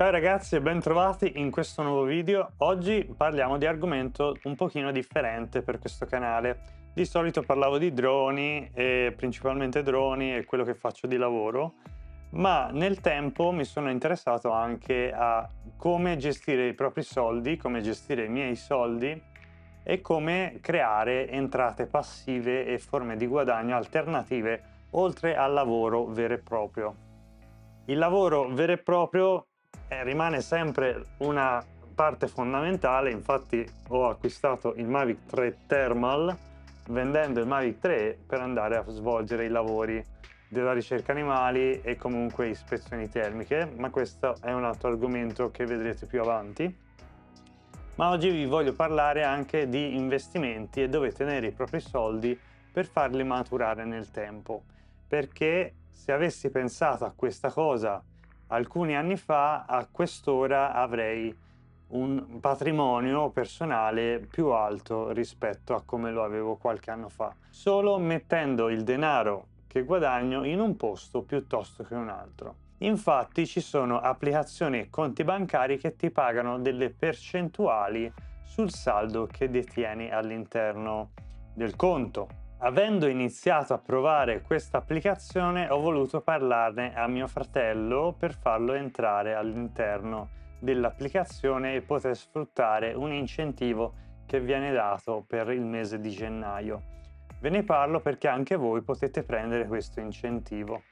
Ciao ragazzi e bentrovati in questo nuovo video. Oggi parliamo di argomento un pochino differente per questo canale. Di solito parlavo di droni e principalmente droni e quello che faccio di lavoro, ma nel tempo mi sono interessato anche a come gestire i propri soldi, come gestire i miei soldi e come creare entrate passive e forme di guadagno alternative oltre al lavoro vero e proprio. Il lavoro vero e proprio rimane sempre una parte fondamentale, infatti ho acquistato il Mavic 3 Thermal vendendo il Mavic 3 per andare a svolgere i lavori della ricerca animali e comunque ispezioni termiche, ma questo è un altro argomento che vedrete più avanti. Ma oggi vi voglio parlare anche di investimenti e dove tenere i propri soldi per farli maturare nel tempo, perché se avessi pensato a questa cosa alcuni anni fa, a quest'ora avrei un patrimonio personale più alto rispetto a come lo avevo qualche anno fa, solo mettendo il denaro che guadagno in un posto piuttosto che un altro. Infatti ci sono applicazioni e conti bancari che ti pagano delle percentuali sul saldo che detieni all'interno del conto. Avendo iniziato a provare questa applicazione, ho voluto parlarne a mio fratello per farlo entrare all'interno dell'applicazione e poter sfruttare un incentivo che viene dato per il mese di gennaio. Ve ne parlo perché anche voi potete prendere questo incentivo.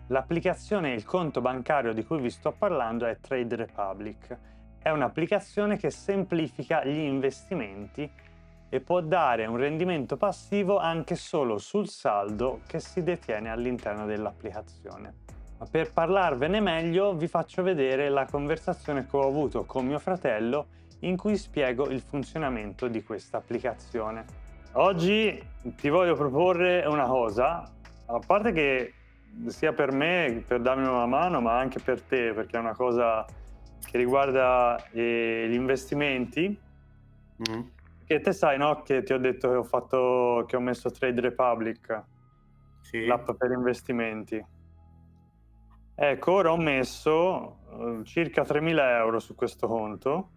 L'applicazione e il conto bancario di cui vi sto parlando è Trade Republic. È un'applicazione che semplifica gli investimenti e può dare un rendimento passivo anche solo sul saldo che si detiene all'interno dell'applicazione. Ma per parlarvene meglio vi faccio vedere la conversazione che ho avuto con mio fratello in cui spiego il funzionamento di questa applicazione. Oggi ti voglio proporre una cosa, a parte che sia per me, per darmi una mano, ma anche per te, perché è una cosa che riguarda gli investimenti. Che te sai, no, che ti ho detto che ho messo Trade Republic, Sì. l'app per investimenti. Ecco, ora ho messo circa 3.000 euro su questo conto.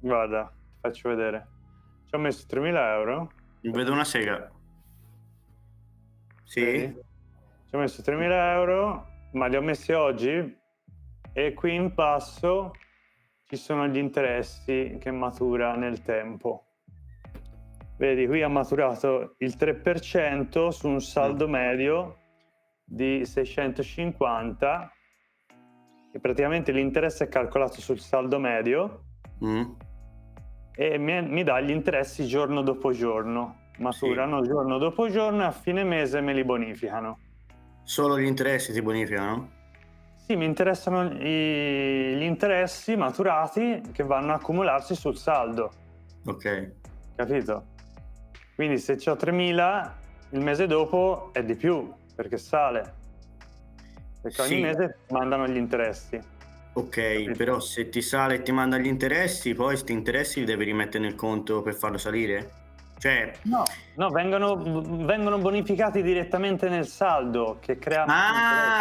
Guarda, ti faccio vedere. Ci ho messo 3.000 euro. Vedo una sega. Vedi? Sì. Ci ho messo 3.000 euro, ma li ho messi oggi e qui in basso ci sono gli interessi che matura nel tempo. Vedi, qui ha maturato il 3% su un saldo medio di 650 e praticamente l'interesse è calcolato sul saldo medio e mi dà gli interessi giorno dopo giorno. Maturano giorno dopo giorno e a fine mese me li bonificano. Solo gli interessi ti bonificano? Sì, mi interessano gli interessi maturati che vanno a accumularsi sul saldo. Ok. Capito? Quindi se c'ho 3.000, il mese dopo è di più, perché sale. Perché ogni Sì. mese mandano gli interessi. Ok, Capito? però se ti sale e ti manda gli interessi, poi sti interessi li devi rimettere nel conto per farlo salire? Cioè, No, vengono bonificati direttamente nel saldo che crea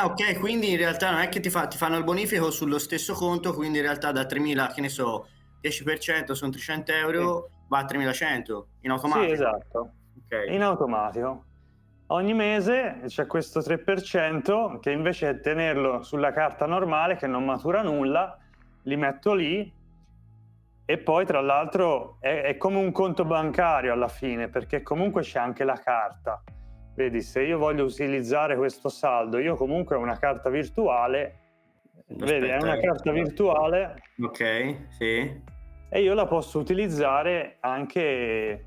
interesse. ok, quindi in realtà non è che ti fanno il bonifico sullo stesso conto, quindi in realtà da 3.000, che ne so, 10% sono 300 Sì. euro, va a 3.100 in Sì, automatico. esatto. Ok. In automatico. Ogni mese c'è questo 3% che invece di tenerlo sulla carta normale che non matura nulla, li metto lì e poi tra l'altro è come un conto bancario alla fine, perché comunque c'è anche la carta. Vedi, se io voglio utilizzare questo saldo, io comunque ho una carta virtuale, vedi, è Aspetta. una carta virtuale Ok, sì. e io la posso utilizzare anche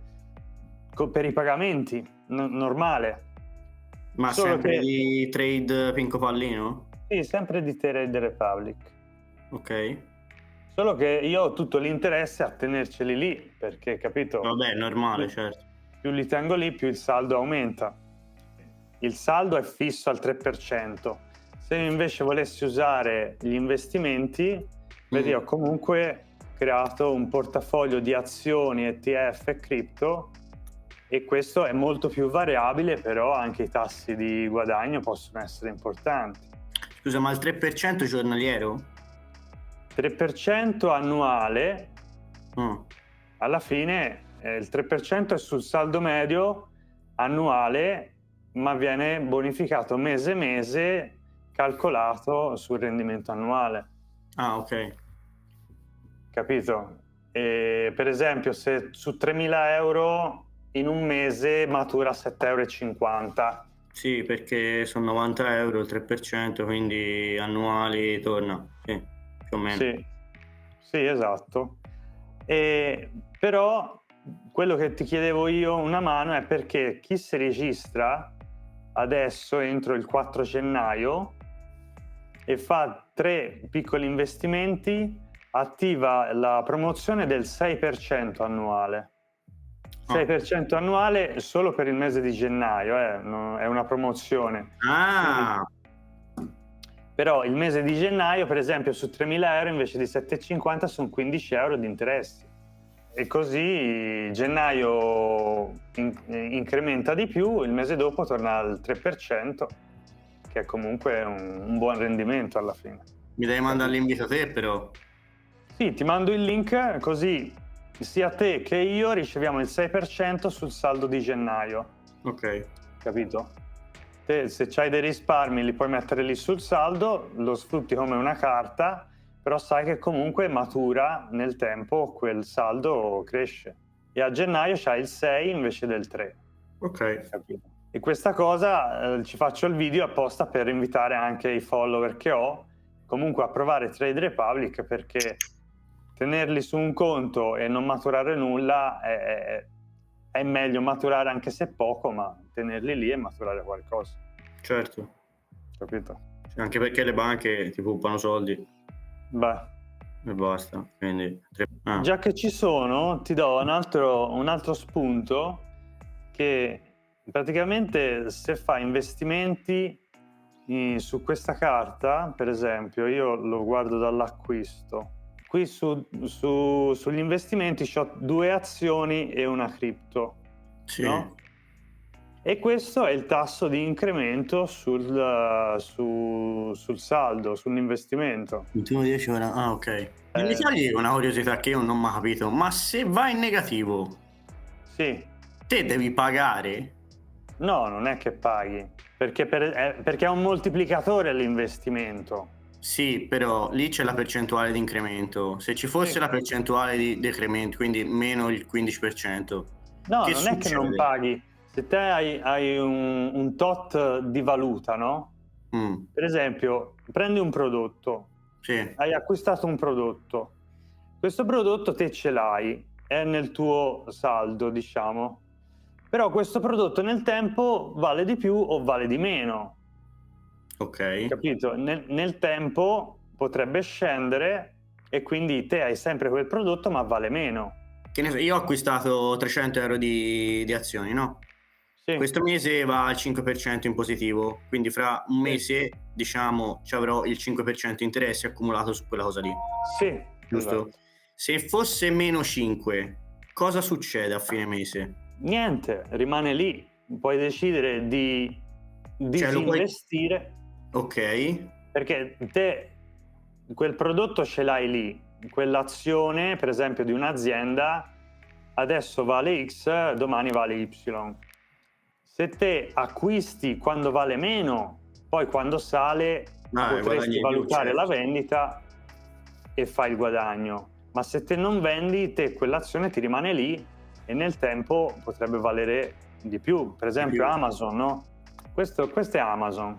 per i pagamenti, normale. Ma Solo sempre che, di Trade Pinco Pallino? sì, sempre di Trade Republic. Ok. Solo che io ho tutto l'interesse a tenerceli lì, perché, capito, Vabbè, è normale, più, certo. più li tengo lì, più il saldo aumenta. Il saldo è fisso al 3%. Se io invece volessi usare gli investimenti, vedi, ho comunque creato un portafoglio di azioni, ETF e cripto e questo è molto più variabile, però anche i tassi di guadagno possono essere importanti. Scusa, ma il 3% giornaliero? 3% annuale, Mm. alla fine il 3% è sul saldo medio annuale, ma viene bonificato mese calcolato sul rendimento annuale. Ah, ok. Capito? Per esempio, se su 3.000 euro in un mese matura 7,50 euro. Sì, perché sono 90 euro il 3%, quindi annuali torna, sì, più o meno. Sì, sì, esatto. Però quello che ti chiedevo io una mano è perché chi si registra adesso entro il 4 gennaio e fa 3 piccoli investimenti, attiva la promozione del 6% annuale. 6% annuale solo per il mese di gennaio, è una promozione. Ah, Però il mese di gennaio, per esempio, su 3.000 euro invece di 7,50 sono 15 euro di interessi. E così gennaio incrementa di più, il mese dopo torna al 3%, che è comunque un buon rendimento alla fine. mi devi mandare l'invito te però. Sì, ti mando il link così sia te che io riceviamo il 6% sul saldo di gennaio. Ok, Capito? Te, se c'hai dei risparmi li puoi mettere lì sul saldo, lo sfrutti come una carta, però sai che comunque matura nel tempo, quel saldo cresce. E a gennaio c'hai il 6 invece del 3. ok. Capito? E questa cosa ci faccio il video apposta per invitare anche i follower che ho comunque a provare Trade Republic, perché tenerli su un conto e non maturare nulla è meglio maturare anche se poco, ma tenerli lì e maturare qualcosa. Certo, Capito? anche perché le banche ti puppano soldi Beh, e basta, quindi... già che ci sono, ti do un altro spunto, che praticamente se fai investimenti su questa carta, per esempio, io lo guardo dall'acquisto. Qui sugli investimenti c'ho 2 azioni e una cripto, Sì. no? E questo è il tasso di incremento sul saldo, sull'investimento. 21,10 ora. Ah, ok. Mi togli una curiosità che io non ho capito, ma se va in negativo, Sì, te devi pagare? no, non è che paghi, perché è un moltiplicatore l'investimento. Sì, però lì c'è la percentuale di incremento. Se ci fosse Sì. la percentuale di decremento, quindi meno il 15%, No, che non è che non succede? paghi. Se te hai un tot di valuta, no? Per esempio, prendi un prodotto, Sì, hai acquistato un prodotto, questo prodotto te ce l'hai, è nel tuo saldo, diciamo, però questo prodotto nel tempo vale di più o vale di meno, ok. capito? Nel tempo potrebbe scendere e quindi te hai sempre quel prodotto ma vale meno. Che ne so, io ho acquistato 300 euro di azioni, no? Sì, Questo mese va al 5% in positivo, quindi fra un sì, mese, diciamo, ci avrò il 5% interessi accumulato su quella cosa lì, sì, giusto? esatto. Se fosse meno 5, cosa succede a fine mese? Niente, rimane lì. Puoi decidere di Cioè lo puoi... disinvestire Ok, perché te quel prodotto ce l'hai lì, quell'azione, per esempio, di un'azienda adesso vale X, domani vale Y. Se te acquisti quando vale meno, poi quando sale guadagni potresti di più, valutare la certo. vendita e fai il guadagno. Ma se te non vendi, te quell'azione ti rimane lì e nel tempo potrebbe valere di più. Per Di esempio più. Amazon, no? Questo è Amazon.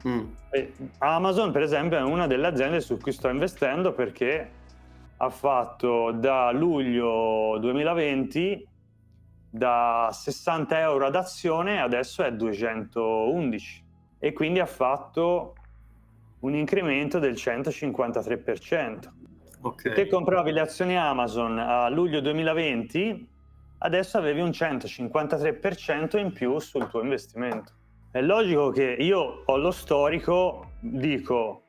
Mm. Amazon, per esempio, è una delle aziende su cui sto investendo perché ha fatto da luglio 2020 da 60 euro ad azione, adesso è 211 e quindi ha fatto un incremento del 153%. Ok. Se te compravi le azioni Amazon a luglio 2020, adesso avevi un 153% in più sul tuo investimento. È logico che io ho lo storico, dico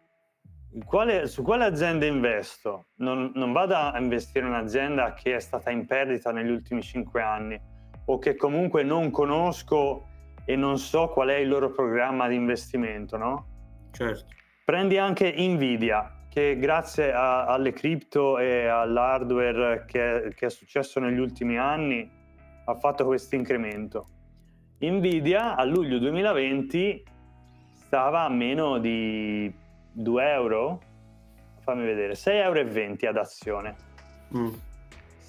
su quale azienda investo? Non vado a investire in un'azienda che è stata in perdita negli ultimi 5 anni o che comunque non conosco e non so qual è il loro programma di investimento, no? certo. Prendi anche Nvidia, che grazie alle cripto e all'hardware che è successo negli ultimi anni ha fatto questo incremento. Nvidia a luglio 2020 stava a meno di 2 euro, fammi vedere, 6,20 euro ad azione. 6,20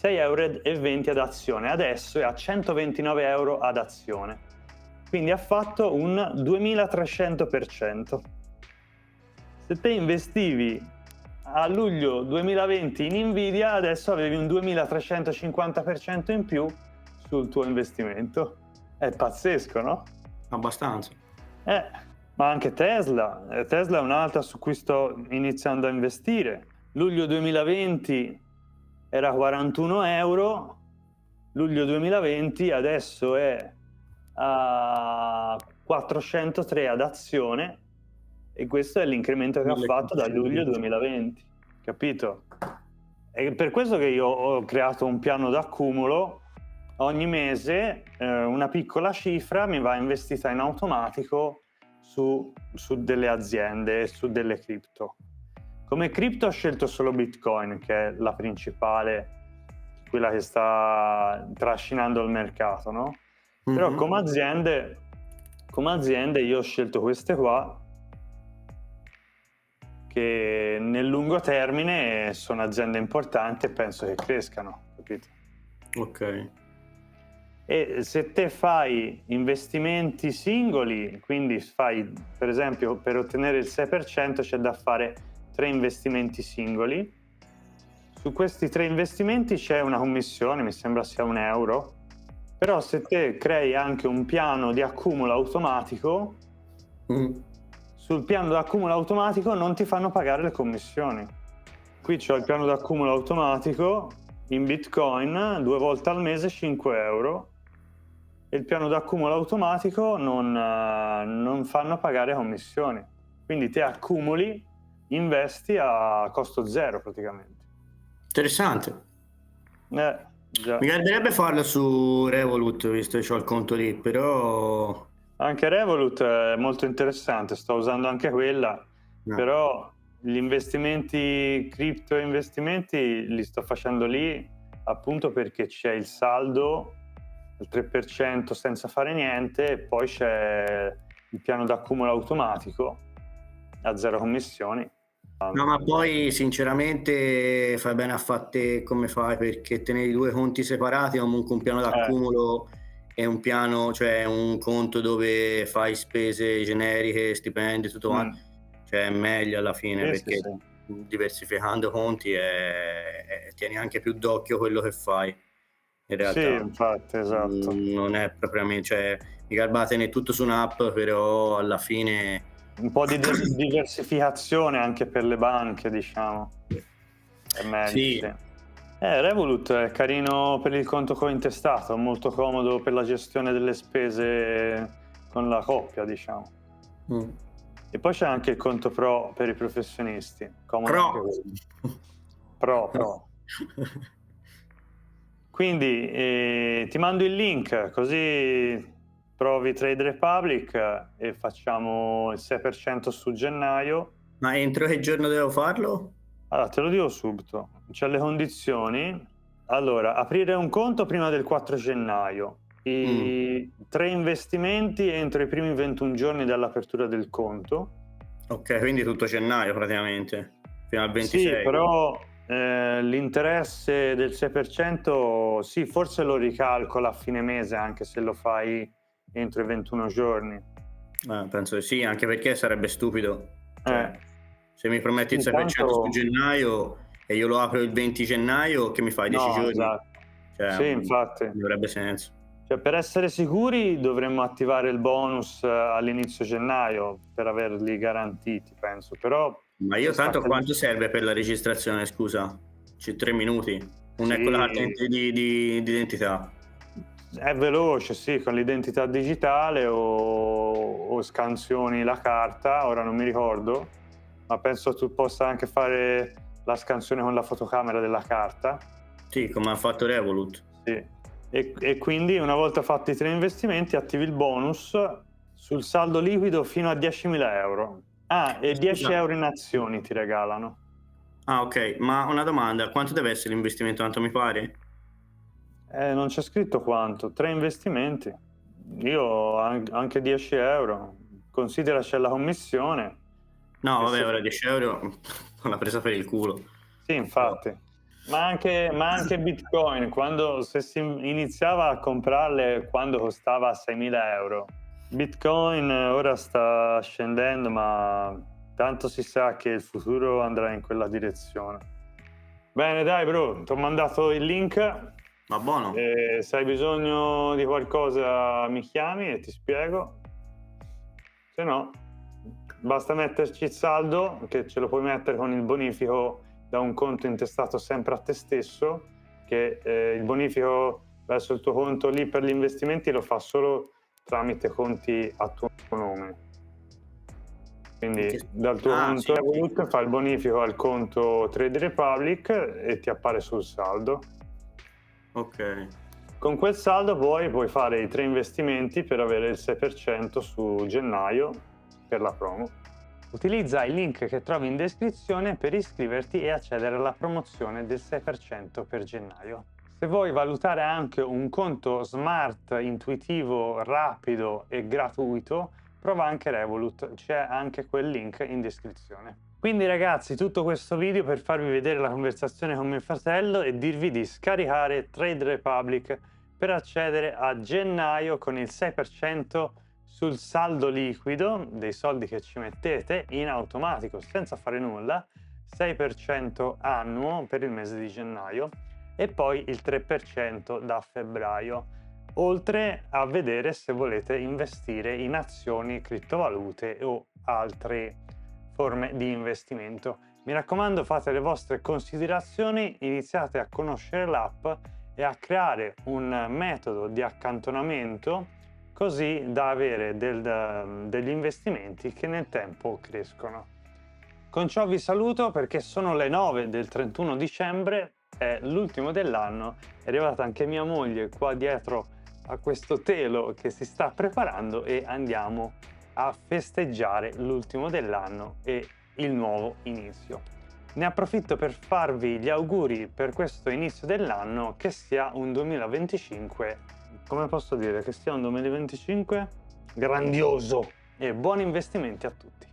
euro ad azione, adesso è a 129 euro ad azione, quindi ha fatto un 2300%. Se te investivi a luglio 2020 in Nvidia, adesso avevi un 2350% in più sul tuo investimento. È pazzesco, no? Abbastanza. Ma anche Tesla. Tesla è un'altra su cui sto iniziando a investire. Luglio 2020 era 41 euro, luglio 2020 adesso è a 403 ad azione, e questo è l'incremento che ha fatto da luglio 2020, capito? È per questo che io ho creato un piano d'accumulo. Ogni mese una piccola cifra mi va investita in automatico su delle aziende, su delle cripto. Come cripto ho scelto solo Bitcoin, che è la principale, quella che sta trascinando il mercato, no? Però come aziende io ho scelto queste qua, che nel lungo termine sono aziende importanti e penso che crescano, capito? Ok. E se te fai investimenti singoli, quindi fai, per esempio, per ottenere il 6% c'è da fare 3 investimenti singoli. Su questi 3 investimenti c'è una commissione, mi sembra sia 1 euro, però se te crei anche un piano di accumulo automatico, sul piano di accumulo automatico non ti fanno pagare le commissioni. Qui c'ho il piano di accumulo automatico in Bitcoin, 2 volte al mese 5 euro, e il piano d'accumulo automatico non fanno pagare commissioni, quindi te accumuli, investi a costo zero praticamente. Interessante. Già. Mi garberebbe farlo su Revolut, visto che ho il conto lì, però Anche Revolut è molto interessante, sto usando anche quella, però gli investimenti, cripto investimenti li sto facendo lì appunto perché c'è il saldo al 3% senza fare niente, e poi c'è il piano d'accumulo automatico a 0 commissioni. no, ma poi sinceramente fai bene a fare come fai, perché tenere i 2 conti separati, comunque un piano d'accumulo è un piano, cioè un conto dove fai spese generiche, stipendi, tutto quanto, cioè è meglio alla fine, perché diversificando conti tieni anche più d'occhio quello che fai. In realtà sì, infatti, esatto. non è propriamente, cioè mi garba tenere tutto su un'app, però alla fine un po' di diversificazione anche per le banche, diciamo, è meglio. sì. Revolut è carino per il conto cointestato, molto comodo per la gestione delle spese con la coppia, diciamo. E poi c'è anche il conto pro per i professionisti, comodo anche quello. Pro. Quindi ti mando il link, così provi Trade Republic e facciamo il 6% su gennaio. Ma entro che giorno devo farlo? Allora, te lo dico subito, c'è le condizioni. Allora, aprire un conto prima del 4 gennaio, i 3 investimenti entro i primi 21 giorni dall'apertura del conto. Ok, quindi tutto gennaio praticamente, fino al 26. Sì, però l'interesse del 6%, sì, forse lo ricalcola a fine mese, anche se lo fai entro i 21 giorni. Penso di sì, anche perché sarebbe stupido. Cioè, se mi prometti il 6% intanto su gennaio e io lo apro il 20 gennaio, che mi fai 10 giorni? Esatto. Cioè, sì, infatti. Non avrebbe senso. Cioè, per essere sicuri dovremmo attivare il bonus all'inizio gennaio per averli garantiti, penso. Però ma io tanto quanto serve per la registrazione, scusa? 3 minuti? Non è con la carta di identità? È veloce, sì, con l'identità digitale o scansioni la carta, ora non mi ricordo, ma penso tu possa anche fare la scansione con la fotocamera della carta. Sì, come ha fatto Revolut. Sì. E quindi una volta fatti i 3 investimenti attivi il bonus sul saldo liquido fino a 10.000 euro. Ah, e 10 Scusa. euro in azioni ti regalano. Ah, ok, ma una domanda, quanto deve essere l'investimento? Tanto mi pare? Non c'è scritto quanto, 3 investimenti. Io ho anche 10 euro. Considera c'è la commissione. No, E vabbè, se ora 10 euro l'ha presa per il culo. Sì, Però, infatti. Ma anche Bitcoin, quando se si iniziava a comprarle quando costava 6.000 euro. Bitcoin ora sta scendendo, ma tanto si sa che il futuro andrà in quella direzione. Bene, dai, bro, ti ho mandato il link. ma buono. Se hai bisogno di qualcosa mi chiami e ti spiego. Se no, basta metterci il saldo, che ce lo puoi mettere con il bonifico da un conto intestato sempre a te stesso, che il bonifico verso il tuo conto lì per gli investimenti lo fa solo tramite conti a tuo nome. Quindi dal tuo Ah, conto sì, sì. Revolut fa il bonifico al conto Trade Republic e ti appare sul saldo. Ok. Con quel saldo poi puoi fare i 3 investimenti per avere il 6% su gennaio per la promo. Utilizza il link che trovi in descrizione per iscriverti e accedere alla promozione del 6% per gennaio. Se vuoi valutare anche un conto smart, intuitivo, rapido e gratuito, prova anche Revolut, c'è anche quel link in descrizione. Quindi ragazzi, tutto questo video per farvi vedere la conversazione con mio fratello e dirvi di scaricare Trade Republic per accedere a gennaio con il 6% sul saldo liquido dei soldi che ci mettete in automatico senza fare nulla, 6% annuo per il mese di gennaio e poi il 3% da febbraio, oltre a vedere se volete investire in azioni, criptovalute o altre forme di investimento. Mi raccomando, fate le vostre considerazioni, iniziate a conoscere l'app e a creare un metodo di accantonamento così da avere degli investimenti che nel tempo crescono. Con ciò vi saluto perché sono le 9 del 31 dicembre, è l'ultimo dell'anno, è arrivata anche mia moglie qua dietro a questo telo che si sta preparando e andiamo a festeggiare l'ultimo dell'anno e il nuovo inizio. Ne approfitto per farvi gli auguri per questo inizio dell'anno, che sia un 2025, come posso dire, che sia un 2025 grandioso e buoni investimenti a tutti.